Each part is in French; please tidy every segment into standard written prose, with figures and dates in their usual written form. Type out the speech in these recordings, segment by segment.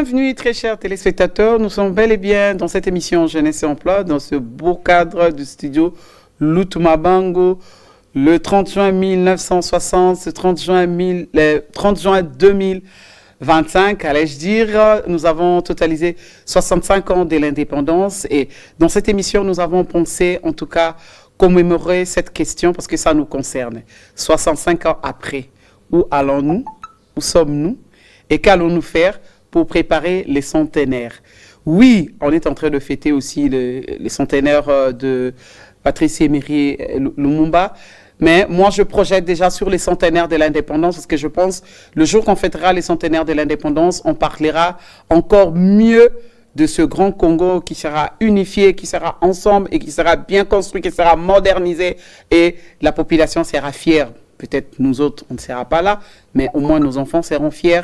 Bienvenue très chers téléspectateurs, nous sommes bel et bien dans cette émission Jeunesse et Emploi, dans ce beau cadre du studio Lutumabango, le 30 juin 1960, le 30 juin 2025, allais-je dire. Nous avons totalisé 65 ans de l'indépendance et dans cette émission, nous avons pensé en tout cas commémorer cette question parce que ça nous concerne. 65 ans après, où allons-nous? Où sommes-nous? Et qu'allons-nous faire pour préparer les centenaires? Oui, on est en train de fêter aussi les centenaires de Patrice Emery Lumumba, mais moi je projette déjà sur les centenaires de l'indépendance parce que je pense le jour qu'on fêtera les centenaires de l'indépendance, on parlera encore mieux de ce grand Congo qui sera unifié, qui sera ensemble et qui sera bien construit, qui sera modernisé et la population sera fière. Peut-être nous autres, on ne sera pas là, mais au moins nos enfants seront fiers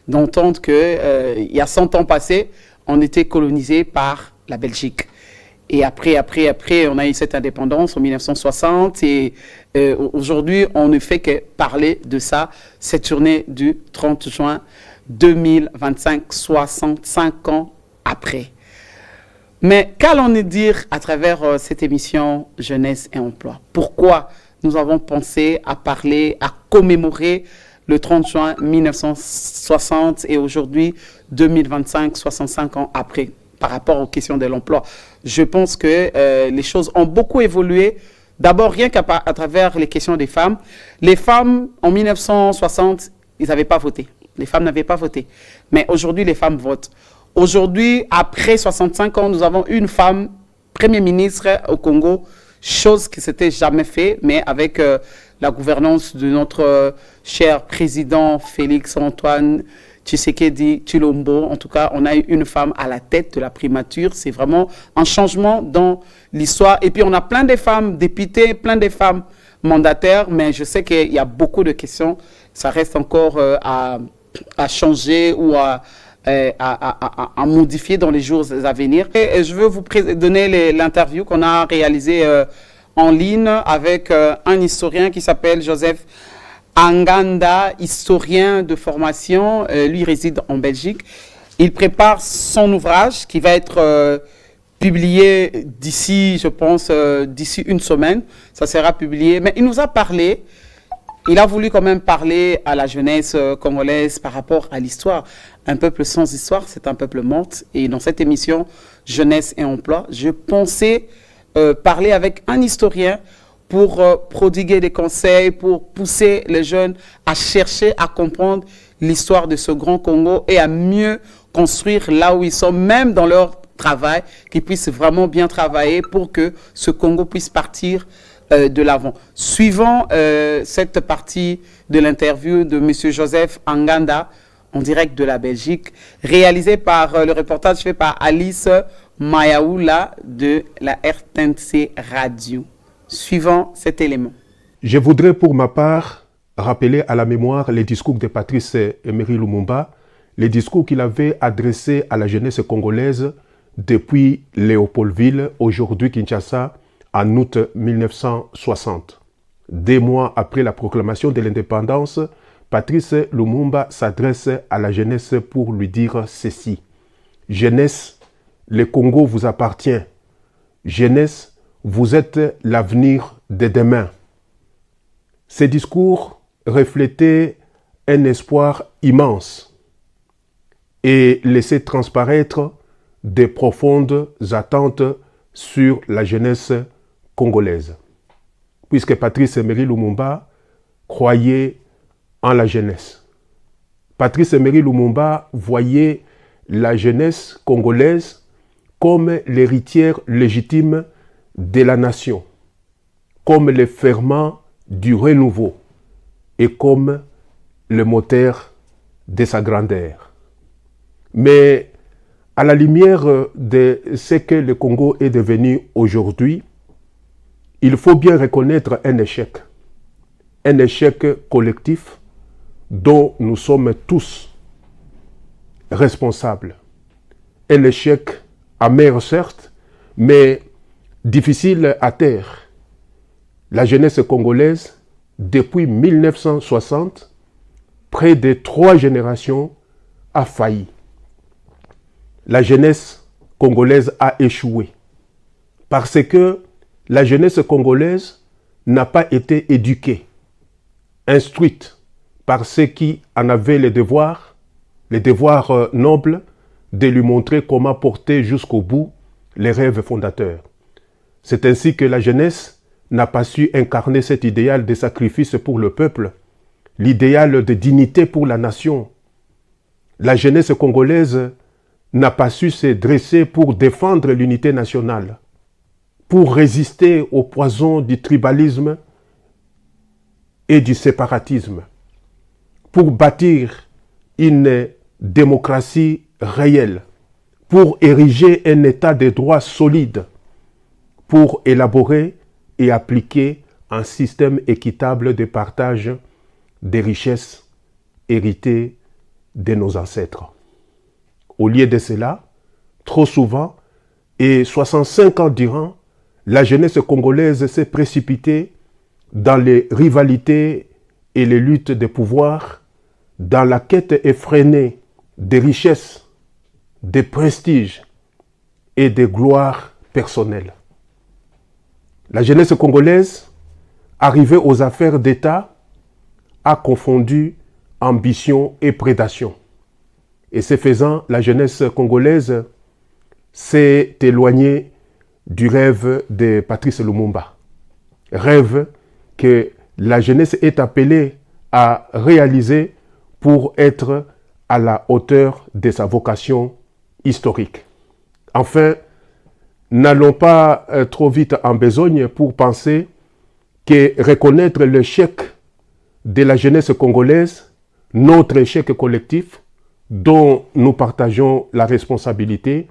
d'entendre qu'il y a 100 ans passés, on était colonisé par la Belgique. Et après, on a eu cette indépendance en 1960 et aujourd'hui, on ne fait que parler de ça, cette journée du 30 juin 2025, 65 ans après. Mais qu'allons-nous dire à travers cette émission Jeunesse et Emploi? Pourquoi nous avons pensé à parler, à commémorer le 30 juin 1960 et aujourd'hui 2025, 65 ans après, par rapport aux questions de l'emploi? Je pense que les choses ont beaucoup évolué. D'abord, rien qu'à travers les questions des femmes. Les femmes, en 1960, ils n'avaient pas voté. Les femmes n'avaient pas voté. Mais aujourd'hui, les femmes votent. Aujourd'hui, après 65 ans, nous avons une femme Premier ministre au Congo, chose qui ne s'était jamais fait, mais avec la gouvernance de notre cher président Félix-Antoine Tshisekedi Tshilombo. En tout cas, on a eu une femme à la tête de la primature. C'est vraiment un changement dans l'histoire. Et puis, on a plein de femmes députées, plein de femmes mandataires, mais je sais qu'il y a beaucoup de questions. Ça reste encore à changer ou à modifier dans les jours à venir. Et je veux vous donner l'interview qu'on a réalisée en ligne avec un historien qui s'appelle Joseph Anganda, historien de formation. Lui réside en Belgique. Il prépare son ouvrage qui va être publié d'ici, je pense, d'ici une semaine. Ça sera publié. Mais il nous a parlé. Il a voulu quand même parler à la jeunesse congolaise par rapport à l'histoire. Un peuple sans histoire, c'est un peuple mort. Et dans cette émission Jeunesse et Emploi, je pensais parler avec un historien pour prodiguer des conseils, pour pousser les jeunes à chercher à comprendre l'histoire de ce grand Congo et à mieux construire là où ils sont, même dans leur travail, qu'ils puissent vraiment bien travailler pour que ce Congo puisse partir de l'avant. Suivant cette partie de l'interview de M. Joseph Anganda, en direct de la Belgique, réalisé par le reportage fait par Alice Mayaoula de la RTNC Radio. Suivant cet élément. Je voudrais pour ma part rappeler à la mémoire les discours de Patrice Emery Lumumba, les discours qu'il avait adressés à la jeunesse congolaise depuis Léopoldville, aujourd'hui Kinshasa, en août 1960. 2 mois après la proclamation de l'indépendance, Patrice Lumumba s'adresse à la jeunesse pour lui dire ceci. Jeunesse, le Congo vous appartient. Jeunesse, vous êtes l'avenir de demain. Ces discours reflétaient un espoir immense et laissaient transparaître de profondes attentes sur la jeunesse congolaise. Puisque Patrice Emery Lumumba croyait en la jeunesse. Patrice Emery Lumumba voyait la jeunesse congolaise comme l'héritière légitime de la nation, comme le ferment du renouveau et comme le moteur de sa grandeur. Mais à la lumière de ce que le Congo est devenu aujourd'hui, il faut bien reconnaître un échec collectif dont nous sommes tous responsables. Un échec amer certes, mais difficile à taire. La jeunesse congolaise, depuis 1960, près de 3 générations, a failli. la jeunesse congolaise a échoué. Parce que la jeunesse congolaise n'a pas été éduquée, instruite par ceux qui en avaient les devoirs nobles de lui montrer comment porter jusqu'au bout les rêves fondateurs. C'est ainsi que la jeunesse n'a pas su incarner cet idéal de sacrifice pour le peuple, l'idéal de dignité pour la nation. La jeunesse congolaise n'a pas su se dresser pour défendre l'unité nationale, pour résister au poison du tribalisme et du séparatisme, pour bâtir une démocratie réelle, pour ériger un état de droit solide, pour élaborer et appliquer un système équitable de partage des richesses héritées de nos ancêtres. Au lieu de cela, trop souvent, et 65 ans durant, la jeunesse congolaise s'est précipitée dans les rivalités et les luttes de pouvoir, dans la quête effrénée des richesses, des prestiges et des gloires personnelles. La jeunesse congolaise, arrivée aux affaires d'État, a confondu ambition et prédation. Et ce faisant, la jeunesse congolaise s'est éloignée du rêve de Patrice Lumumba. Rêve que la jeunesse est appelée à réaliser pour être à la hauteur de sa vocation historique. Enfin, n'allons pas trop vite en besogne pour penser que reconnaître l'échec de la jeunesse congolaise, notre échec collectif, dont nous partageons la responsabilité,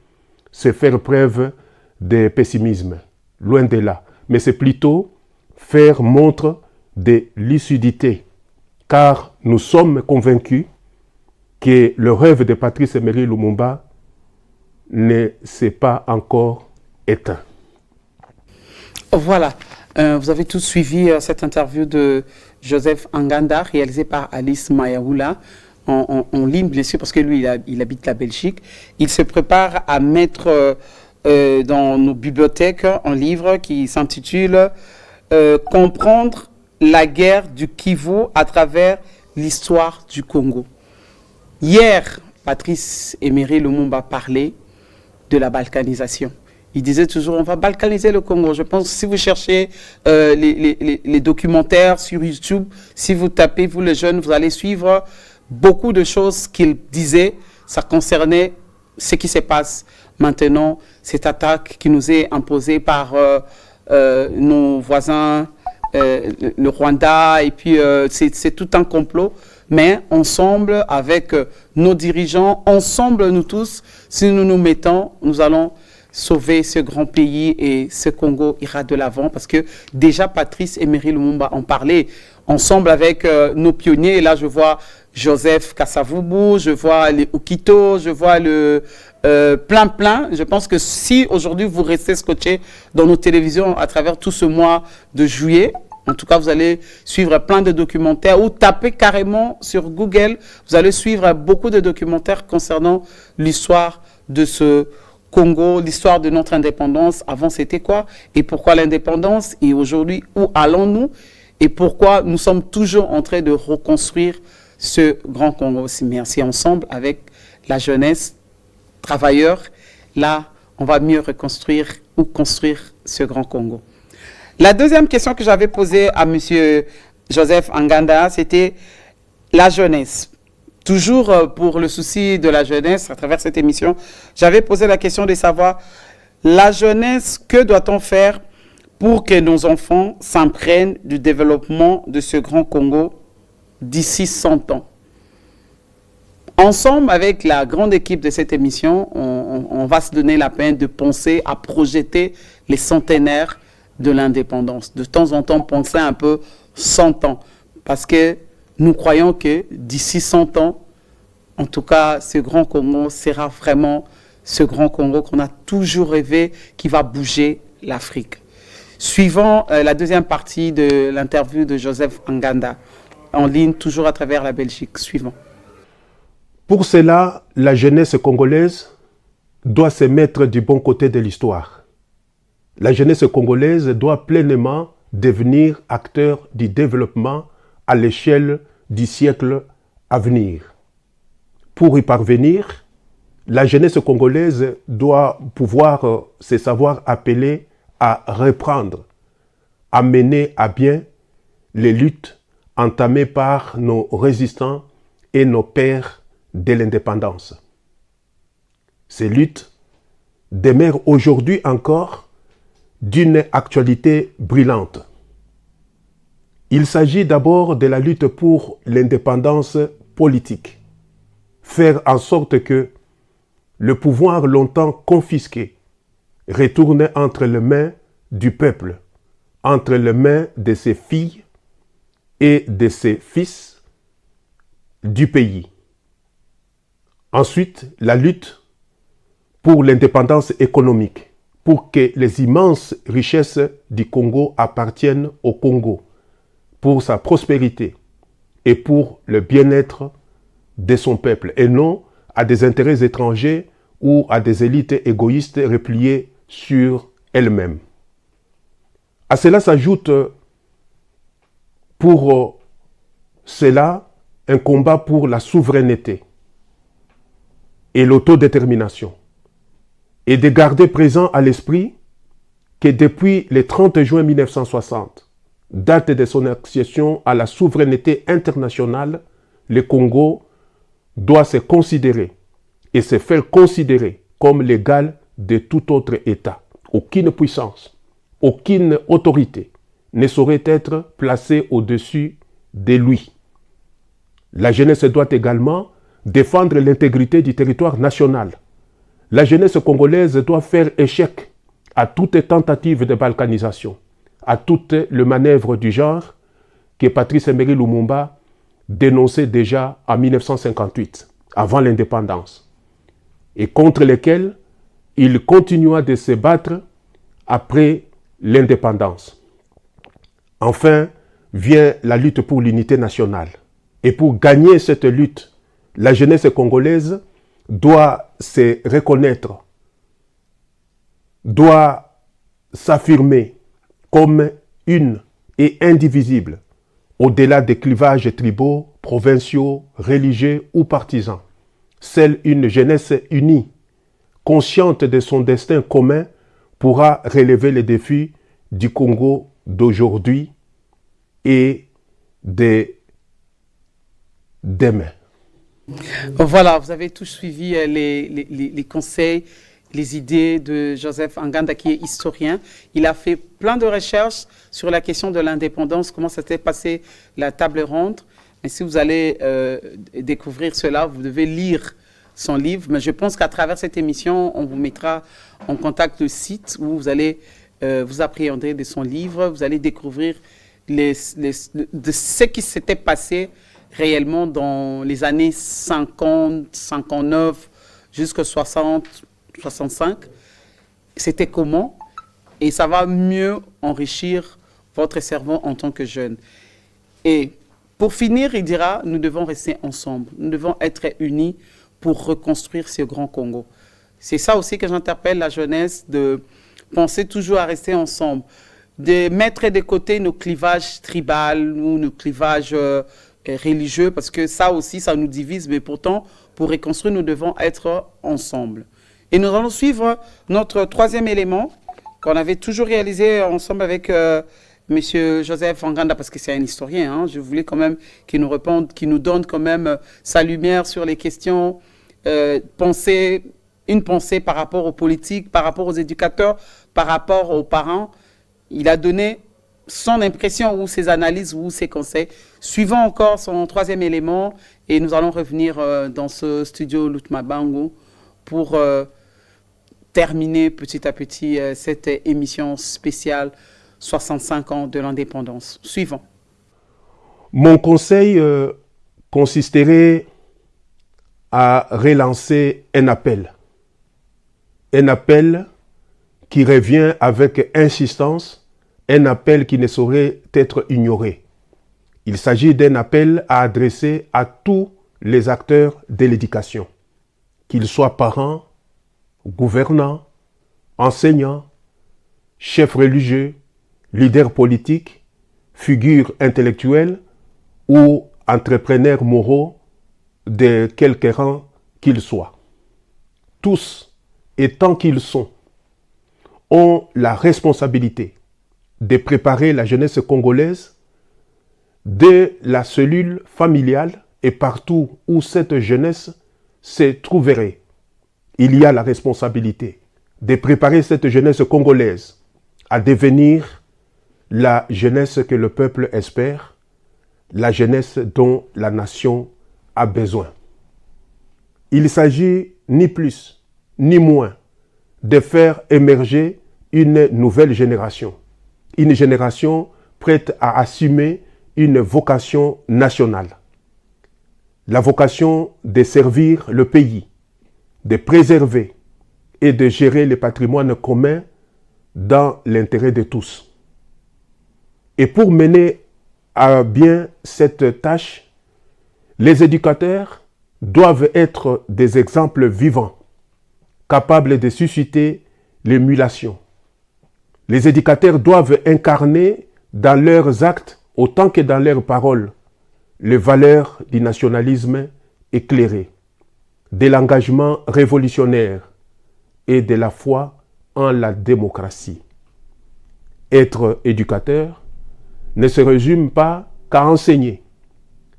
c'est faire preuve de pessimisme. Loin de là. Mais c'est plutôt faire montre de lucidité. Car nous sommes convaincus que le rêve de Patrice Emery Lumumba ne s'est pas encore éteint. Voilà, vous avez tous suivi cette interview de Joseph Nganda, réalisée par Alice Mayaoula, en ligne bien sûr, parce que lui, il habite la Belgique. Il se prépare à mettre dans nos bibliothèques un livre qui s'intitule « Comprendre la guerre du Kivu à travers l'histoire du Congo ». Hier, Patrice Emery Lumumba parlait de la balkanisation. Il disait toujours, on va balkaniser le Congo. Je pense que si vous cherchez les documentaires sur YouTube, si vous tapez, vous les jeunes, vous allez suivre beaucoup de choses qu'il disait. Ça concernait ce qui se passe maintenant, cette attaque qui nous est imposée par nos voisins, le Rwanda, et puis c'est tout un complot. Mais ensemble, avec nos dirigeants, ensemble nous tous, si nous nous mettons, nous allons sauver ce grand pays et ce Congo ira de l'avant. Parce que déjà Patrice Emery Lumumba en parlait ensemble avec nos pionniers. Et là, je vois Joseph Kasavubu, je vois les Okito, je vois le plein. Je pense que si aujourd'hui vous restez scotché dans nos télévisions à travers tout ce mois de juillet, en tout cas, vous allez suivre plein de documentaires ou taper carrément sur Google. Vous allez suivre beaucoup de documentaires concernant l'histoire de ce Congo, l'histoire de notre indépendance. Avant, c'était quoi? Et pourquoi l'indépendance? Et aujourd'hui, où allons-nous? Et pourquoi nous sommes toujours en train de reconstruire ce grand Congo? Merci ensemble avec la jeunesse, travailleurs. Là, on va mieux reconstruire ou construire ce grand Congo. La deuxième question que j'avais posée à M. Joseph Nganda, c'était la jeunesse. Toujours pour le souci de la jeunesse, à travers cette émission, j'avais posé la question de savoir, la jeunesse, que doit-on faire pour que nos enfants s'imprègnent du développement de ce grand Congo d'ici 100 ans? Ensemble, avec la grande équipe de cette émission, on va se donner la peine de penser à projeter les centenaires de l'indépendance. De temps en temps, penser un peu 100 ans. Parce que nous croyons que d'ici 100 ans, en tout cas, ce grand Congo sera vraiment ce grand Congo qu'on a toujours rêvé, qui va bouger l'Afrique. Suivant la deuxième partie de l'interview de Joseph Nganda, en ligne, toujours à travers la Belgique. Suivant. Pour cela, la jeunesse congolaise doit se mettre du bon côté de l'histoire. La jeunesse congolaise doit pleinement devenir acteur du développement à l'échelle du siècle à venir. Pour y parvenir, la jeunesse congolaise doit pouvoir se savoir appelée à reprendre, à mener à bien les luttes entamées par nos résistants et nos pères de l'indépendance. Ces luttes demeurent aujourd'hui encore d'une actualité brûlante. Il s'agit d'abord de la lutte pour l'indépendance politique. Faire en sorte que le pouvoir longtemps confisqué retourne entre les mains du peuple, entre les mains de ses filles et de ses fils du pays. Ensuite, la lutte pour l'indépendance économique, pour que les immenses richesses du Congo appartiennent au Congo, pour sa prospérité et pour le bien-être de son peuple, et non à des intérêts étrangers ou à des élites égoïstes repliées sur elles-mêmes. À cela s'ajoute pour cela un combat pour la souveraineté et l'autodétermination, et de garder présent à l'esprit que depuis le 30 juin 1960, date de son accession à la souveraineté internationale, le Congo doit se considérer et se faire considérer comme l'égal de tout autre État. Aucune puissance, aucune autorité ne saurait être placée au-dessus de lui. La jeunesse doit également défendre l'intégrité du territoire national. La jeunesse congolaise doit faire échec à toute tentative de balkanisation, à toutes les manœuvres du genre que Patrice Emery Lumumba dénonçait déjà en 1958, avant l'indépendance, et contre lesquelles il continua de se battre après l'indépendance. Enfin, vient la lutte pour l'unité nationale. Et pour gagner cette lutte, la jeunesse congolaise doit se reconnaître, doit s'affirmer comme une et indivisible, au-delà des clivages tribaux, provinciaux, religieux ou partisans. Seule une jeunesse unie, consciente de son destin commun, pourra relever les défis du Congo d'aujourd'hui et de demain. Voilà, vous avez tous suivi les conseils, les idées de Joseph Nganda, qui est historien. Il a fait plein de recherches sur la question de l'indépendance, comment s'était passée la table ronde. Mais si vous allez découvrir cela, vous devez lire son livre. Mais je pense qu'à travers cette émission, on vous mettra en contact le site où vous allez vous appréhender de son livre. Vous allez découvrir de ce qui s'était passé réellement dans les années 50, 59, jusqu'à 60, 65. C'était comment? Et ça va mieux enrichir votre cerveau en tant que jeune. Et pour finir, il dira, nous devons rester ensemble. Nous devons être unis pour reconstruire ce grand Congo. C'est ça aussi que j'interpelle la jeunesse, de penser toujours à rester ensemble, de mettre de côté nos clivages tribaux ou nos clivages religieux, parce que ça aussi, ça nous divise, mais pourtant, pour reconstruire, nous devons être ensemble. Et nous allons suivre notre troisième élément qu'on avait toujours réalisé ensemble avec Monsieur Joseph Nganda, parce que c'est un historien. Hein, je voulais quand même qu'il nous réponde, qu'il nous donne quand même sa lumière sur les questions, une pensée par rapport aux politiques, par rapport aux éducateurs, par rapport aux parents. Il a donné son impression ou ses analyses ou ses conseils. Suivons encore son troisième élément et nous allons revenir dans ce studio Lutmabango pour terminer petit à petit cette émission spéciale 65 ans de l'indépendance. Suivons. Mon conseil consisterait à relancer un appel qui revient avec insistance, un appel qui ne saurait être ignoré. Il s'agit d'un appel à adresser à tous les acteurs de l'éducation, qu'ils soient parents, gouvernants, enseignants, chefs religieux, leaders politiques, figures intellectuelles ou entrepreneurs moraux de quelque rang qu'ils soient. Tous, et tant qu'ils sont, ont la responsabilité de préparer la jeunesse congolaise de la cellule familiale et partout où cette jeunesse se trouverait. Il y a la responsabilité de préparer cette jeunesse congolaise à devenir la jeunesse que le peuple espère, la jeunesse dont la nation a besoin. Il s'agit ni plus ni moins de faire émerger une nouvelle génération. Une génération prête à assumer une vocation nationale. La vocation de servir le pays, de préserver et de gérer le patrimoine commun dans l'intérêt de tous. Et pour mener à bien cette tâche, les éducateurs doivent être des exemples vivants, capables de susciter l'émulation. Les éducateurs doivent incarner dans leurs actes, autant que dans leurs paroles, les valeurs du nationalisme éclairé, de l'engagement révolutionnaire et de la foi en la démocratie. Être éducateur ne se résume pas qu'à enseigner,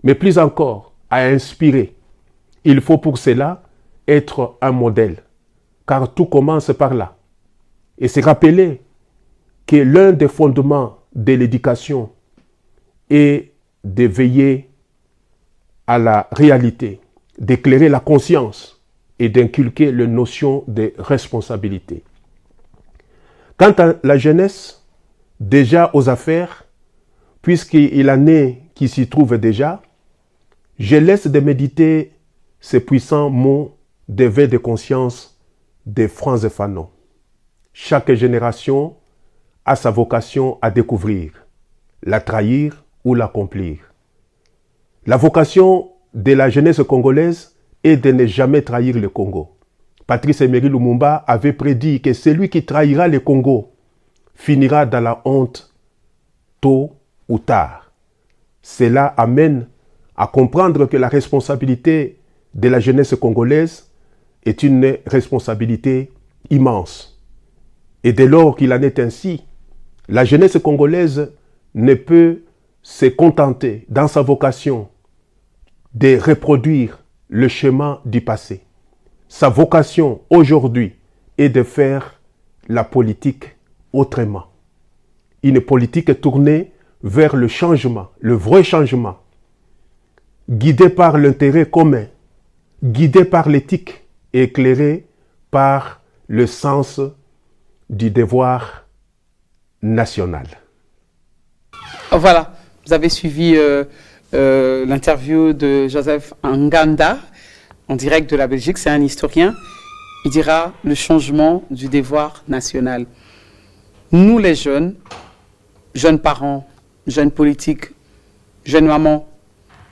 mais plus encore à inspirer. Il faut pour cela être un modèle, car tout commence par là. Et c'est rappeler que l'un des fondements de l'éducation est de veiller à la réalité, d'éclairer la conscience et d'inculquer la notion de responsabilité. Quant à la jeunesse, déjà aux affaires, puisqu'il en est qui s'y trouve déjà, je laisse de méditer ces puissants mots d'éveil de conscience de Frantz Fanon. Chaque génération a sa vocation à découvrir, la trahir ou l'accomplir. La vocation de la jeunesse congolaise est de ne jamais trahir le Congo. Patrice Emery Lumumba avait prédit que celui qui trahira le Congo finira dans la honte tôt ou tard. Cela amène à comprendre que la responsabilité de la jeunesse congolaise est une responsabilité immense. Et dès lors qu'il en est ainsi, la jeunesse congolaise ne peut se contenter dans sa vocation de reproduire le chemin du passé. Sa vocation aujourd'hui est de faire la politique autrement. Une politique tournée vers le changement, le vrai changement, guidée par l'intérêt commun, guidée par l'éthique et éclairée par le sens du devoir national. Voilà, vous avez suivi l'interview de Joseph Nganda en direct de la Belgique. C'est un historien. Il dira le changement du devoir national. Nous les jeunes, jeunes parents, jeunes politiques, jeunes mamans,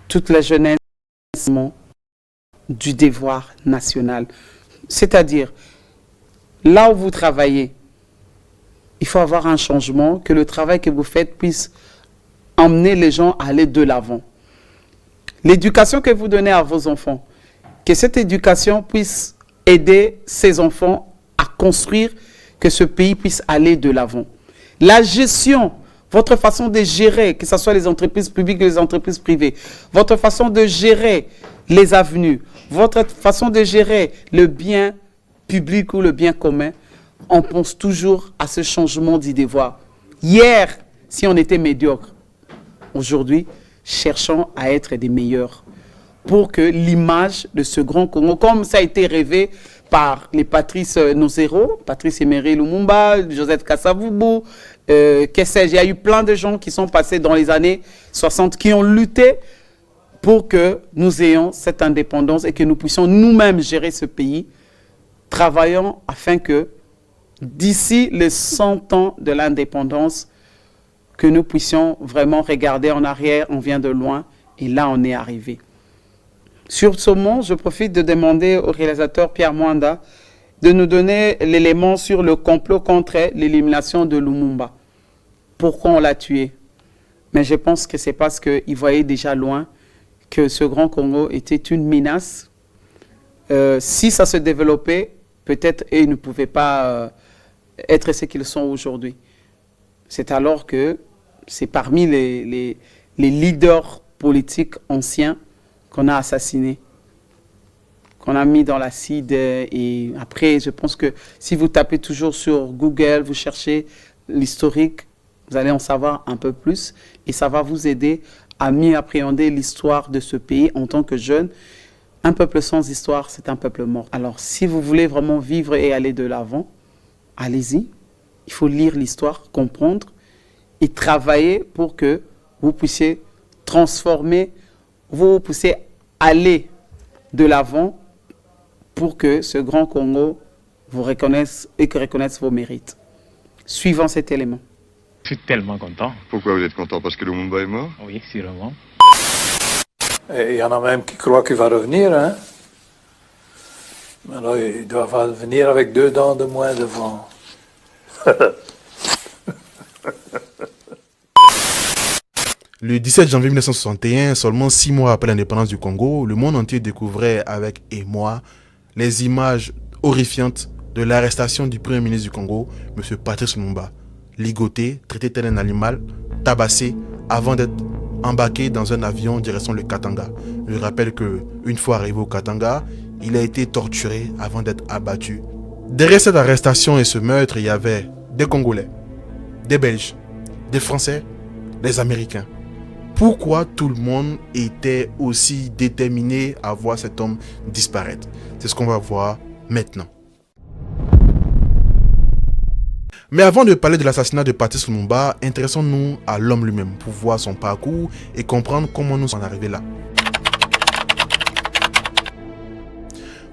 toute la jeunesse du devoir national. C'est-à-dire, là où vous travaillez, il faut avoir un changement, que le travail que vous faites puisse emmener les gens à aller de l'avant. L'éducation que vous donnez à vos enfants, que cette éducation puisse aider ces enfants à construire, que ce pays puisse aller de l'avant. La gestion, votre façon de gérer, que ce soit les entreprises publiques ou les entreprises privées, votre façon de gérer les avenues, votre façon de gérer le bien public ou le bien commun, on pense toujours à ce changement du devoir. Hier, si on était médiocre, aujourd'hui, cherchons à être des meilleurs pour que l'image de ce grand Congo, comme ça a été rêvé par les Patrice Nozero, Patrice Emery Lumumba, Joseph Kasavubu, que sais-je, il y a eu plein de gens qui sont passés dans les années 60 qui ont lutté pour que nous ayons cette indépendance et que nous puissions nous-mêmes gérer ce pays, travaillant afin que d'ici les 100 ans de l'indépendance, que nous puissions vraiment regarder en arrière, on vient de loin et là on est arrivé. Sur ce mot, je profite de demander au réalisateur Pierre Mwanda de nous donner l'élément sur le complot contre l'élimination de Lumumba. Pourquoi on l'a tué? Mais je pense que c'est parce qu'il voyait déjà loin que ce Grand Congo était une menace. Si ça se développait, peut-être ils ne pouvaient pas être ce qu'ils sont aujourd'hui. C'est alors que c'est parmi les leaders politiques anciens qu'on a assassinés, qu'on a mis dans l'acide. Et après, je pense que si vous tapez toujours sur Google, vous cherchez l'historique, vous allez en savoir un peu plus et ça va vous aider à mieux appréhender l'histoire de ce pays en tant que jeune. Un peuple sans histoire, c'est un peuple mort. Alors, si vous voulez vraiment vivre et aller de l'avant, allez-y. Il faut lire l'histoire, comprendre et travailler pour que vous puissiez transformer, vous puissiez aller de l'avant pour que ce grand Congo vous reconnaisse et que reconnaisse vos mérites. Suivant cet élément. Je suis tellement content. Pourquoi vous êtes content? Parce que Lumumba est mort? Oui, sûrement. Il y en a même qui croient qu'il va revenir, hein. Mais là, il doit venir avec 2 dents de moins devant. Le 17 janvier 1961, seulement 6 mois après l'indépendance du Congo, le monde entier découvrait avec émoi les images horrifiantes de l'arrestation du premier ministre du Congo, M. Patrice Lumumba, ligoté, traité tel un animal, tabassé avant d'être embarqué dans un avion direction le Katanga. Je rappelle qu'une fois arrivé au Katanga, il a été torturé avant d'être abattu. Derrière cette arrestation et ce meurtre, il y avait des Congolais, des Belges, des Français, des Américains. Pourquoi tout le monde était aussi déterminé à voir cet homme disparaître? C'est ce qu'on va voir maintenant. Mais avant de parler de l'assassinat de Patrice Lumumba, intéressons-nous à l'homme lui-même pour voir son parcours et comprendre comment nous sommes arrivés là.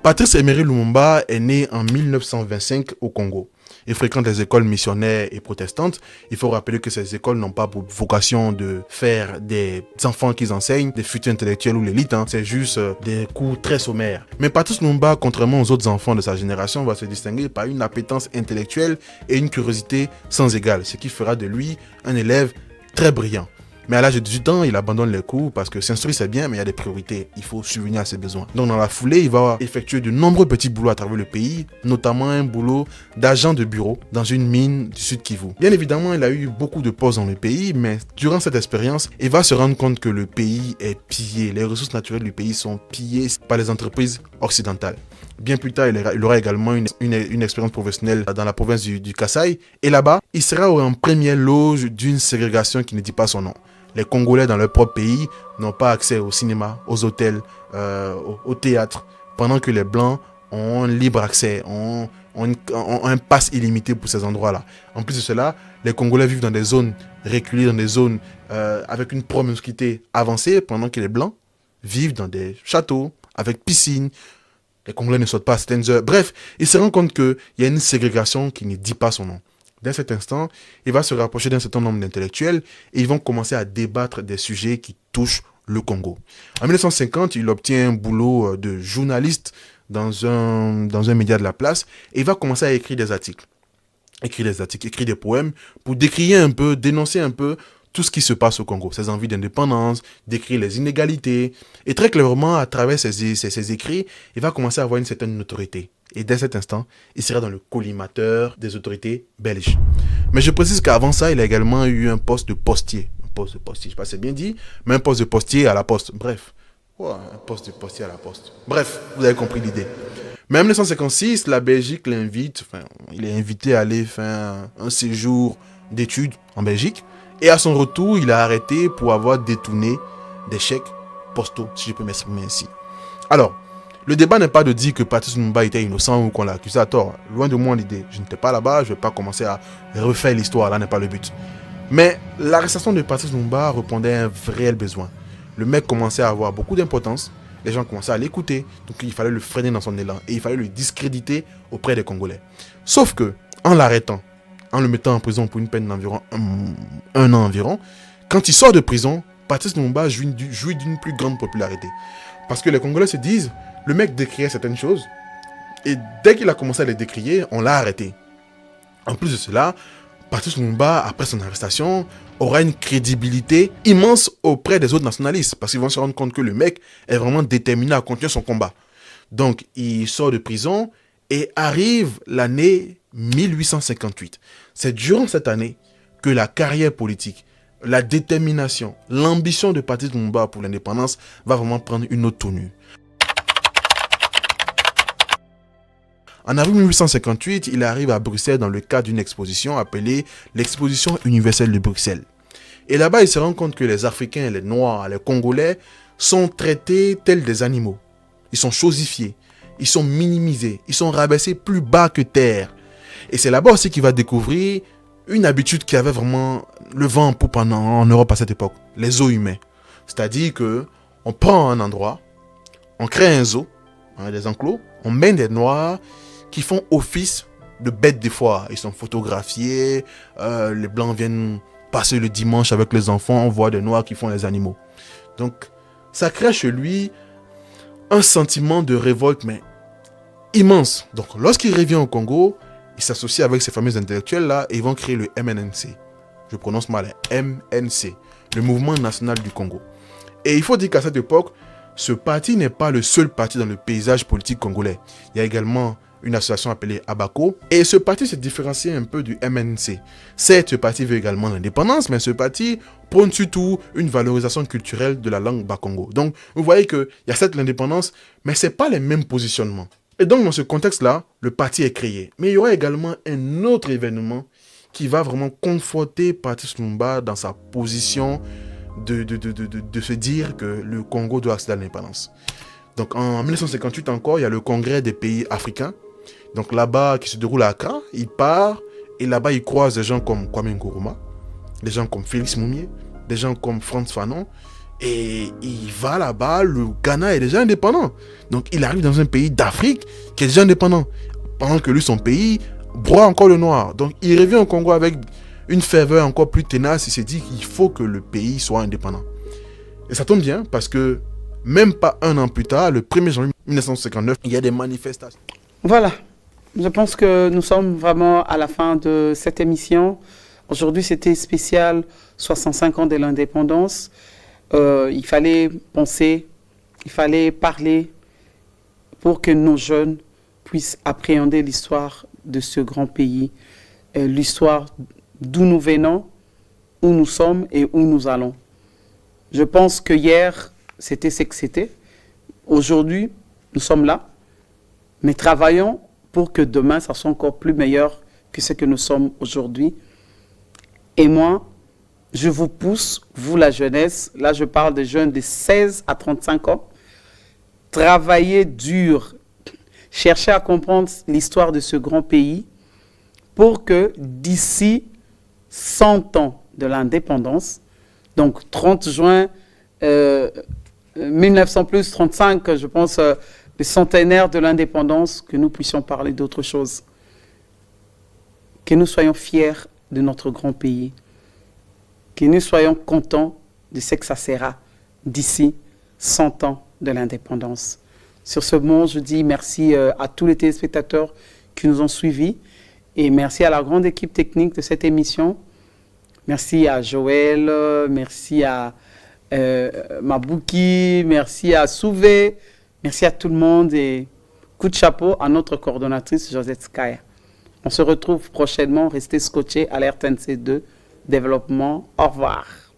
Patrice Emery Lumumba est né en 1925 au Congo. Il fréquente les écoles missionnaires et protestantes. Il faut rappeler que ces écoles n'ont pas pour vocation de faire des enfants qui enseignent, des futurs intellectuels ou l'élite. C'est juste des cours très sommaires. Mais Patrice Lumumba, contrairement aux autres enfants de sa génération, va se distinguer par une appétence intellectuelle et une curiosité sans égale, ce qui fera de lui un élève très brillant. Mais à l'âge de 18 ans, il abandonne les cours parce que s'instruire c'est bien, mais il y a des priorités. Il faut subvenir à ses besoins. Donc dans la foulée, il va effectuer de nombreux petits boulots à travers le pays, notamment un boulot d'agent de bureau dans une mine du Sud Kivu. Bien évidemment, il a eu beaucoup de postes dans le pays, mais durant cette expérience, il va se rendre compte que le pays est pillé. Les ressources naturelles du pays sont pillées par les entreprises occidentales. Bien plus tard, il aura également une expérience professionnelle dans la province du Kasaï. Et là-bas, il sera en première loge d'une ségrégation qui ne dit pas son nom. Les Congolais dans leur propre pays n'ont pas accès au cinéma, aux hôtels, au théâtre, pendant que les Blancs ont un libre accès, ont un pass illimité pour ces endroits-là. En plus de cela, les Congolais vivent dans des zones reculées, dans des zones avec une promiscuité avancée, pendant que les Blancs vivent dans des châteaux avec piscine. Les Congolais ne sortent pas à certaines heures. Bref, il se rend compte qu'il y a une ségrégation qui ne dit pas son nom. Dès cet instant, il va se rapprocher d'un certain nombre d'intellectuels et ils vont commencer à débattre des sujets qui touchent le Congo. En 1950, il obtient un boulot de journaliste dans un média de la place et il va commencer à écrire des articles. Écrire des poèmes pour décrire un peu, dénoncer un peu tout ce qui se passe au Congo, ses envies d'indépendance, décrire les inégalités. Et très clairement, à travers ses écrits, il va commencer à avoir une certaine notoriété. Et dès cet instant, il sera dans le collimateur des autorités belges. Mais je précise qu'avant ça, il a également eu un poste de postier. Un poste de postier, je ne sais pas si c'est bien dit, mais un poste de postier à la poste. Bref, un poste de postier à la poste. Bref, vous avez compris l'idée. Mais en 1956, la Belgique l'invite, il est invité à aller faire un séjour d'études en Belgique. Et à son retour, il a arrêté pour avoir détourné des chèques postaux, si je peux m'exprimer ainsi. Alors, le débat n'est pas de dire que Patrice Lumumba était innocent ou qu'on l'a accusé à tort. Loin de moi l'idée. Je n'étais pas là-bas, je ne vais pas commencer à refaire l'histoire, là n'est pas le but. Mais l'arrestation de Patrice Lumumba répondait à un réel besoin. Le mec commençait à avoir beaucoup d'importance, les gens commençaient à l'écouter, donc il fallait le freiner dans son élan et il fallait le discréditer auprès des Congolais. Sauf que, en l'arrêtant, en le mettant en prison pour une peine d'environ un an environ, quand il sort de prison, Patrice Lumumba jouit d'une plus grande popularité. Parce que les Congolais se disent, le mec décriait certaines choses, Et dès qu'il a commencé à les décrier, on l'a arrêté. En plus de cela, Patrice Lumumba, après son arrestation, aura une crédibilité immense auprès des autres nationalistes. Parce qu'ils vont se rendre compte que le mec est vraiment déterminé à continuer son combat. Donc, il sort de prison et arrive l'année 1858. C'est durant cette année que la carrière politique, la détermination, l'ambition de Patrice Lumumba pour l'indépendance va vraiment prendre une autre tournure. En avril 1858, il arrive à Bruxelles dans le cadre d'une exposition appelée l'Exposition universelle de Bruxelles. Et là-bas, il se rend compte que les Africains, les Noirs, les Congolais sont traités tels des animaux. Ils sont chosifiés, ils sont minimisés, ils sont rabaissés plus bas que terre. Et c'est là-bas aussi qu'il va découvrir une habitude qui avait vraiment le vent en poupe en Europe à cette époque, les zoos humains. C'est-à-dire que on prend un endroit, on crée un zoo, des enclos, on mène des Noirs qui font office de bêtes des foires. Ils sont photographiés, les Blancs viennent passer le dimanche avec les enfants, on voit des Noirs qui font les animaux. Donc, ça crée chez lui un sentiment de révolte, mais immense. Donc, lorsqu'il revient au Congo, il s'associe avec ces fameux intellectuels-là et ils vont créer le MNC. Je prononce mal, MNC, le Mouvement National du Congo. Et il faut dire qu'à cette époque, ce parti n'est pas le seul parti dans le paysage politique congolais. Il y a également une association appelée ABACO. Et ce parti se différencie un peu du MNC. Certes, ce parti veut également l'indépendance, mais ce parti prône surtout une valorisation culturelle de la langue bakongo. Donc, vous voyez qu'il y a certes l'indépendance, mais ce n'est pas les mêmes positionnements. Et donc, dans ce contexte-là, le parti est créé. Mais il y aura également un autre événement qui va vraiment conforter Patrice Lumumba dans sa position de se dire que le Congo doit accéder à l'indépendance. Donc, en 1958 encore, il y a le congrès des pays africains. Donc là-bas, qui se déroule à Accra, il part et là-bas, il croise des gens comme Kwame Nkrumah, des gens comme Félix Moumié, des gens comme Frantz Fanon. Et il va là-bas, le Ghana est déjà indépendant. Donc il arrive dans un pays d'Afrique qui est déjà indépendant. Pendant que lui, son pays, broie encore le noir. Donc il revient au Congo avec une ferveur encore plus tenace. Il s'est dit qu'il faut que le pays soit indépendant. Et ça tombe bien parce que même pas un an plus tard, le 1er janvier 1959, il y a des manifestations. Voilà. Je pense que nous sommes vraiment à la fin de cette émission. Aujourd'hui, c'était spécial 65 ans de l'indépendance. Il fallait penser, il fallait parler pour que nos jeunes puissent appréhender l'histoire de ce grand pays, l'histoire d'où nous venons, où nous sommes et où nous allons. Je pense que hier, c'était ce que c'était. Aujourd'hui, nous sommes là, mais travaillons pour que demain, ça soit encore plus meilleur que ce que nous sommes aujourd'hui. Et moi, je vous pousse, vous la jeunesse, là je parle des jeunes de 16 à 35 ans, travaillez dur, cherchez à comprendre l'histoire de ce grand pays pour que d'ici 100 ans de l'indépendance, donc 30 juin 1900 plus 35, je pense, le centenaire de l'indépendance, que nous puissions parler d'autre chose. Que nous soyons fiers de notre grand pays. Que nous soyons contents de ce que ça sera d'ici 100 ans de l'indépendance. Sur ce mot, je dis merci à tous les téléspectateurs qui nous ont suivis et merci à la grande équipe technique de cette émission. Merci à Joël, merci à Mabouki, merci à Souvé, merci à tout le monde et coup de chapeau à notre coordonnatrice Josette Skaya. On se retrouve prochainement, restez scotchés à l'RTNC2 Développement. Au revoir.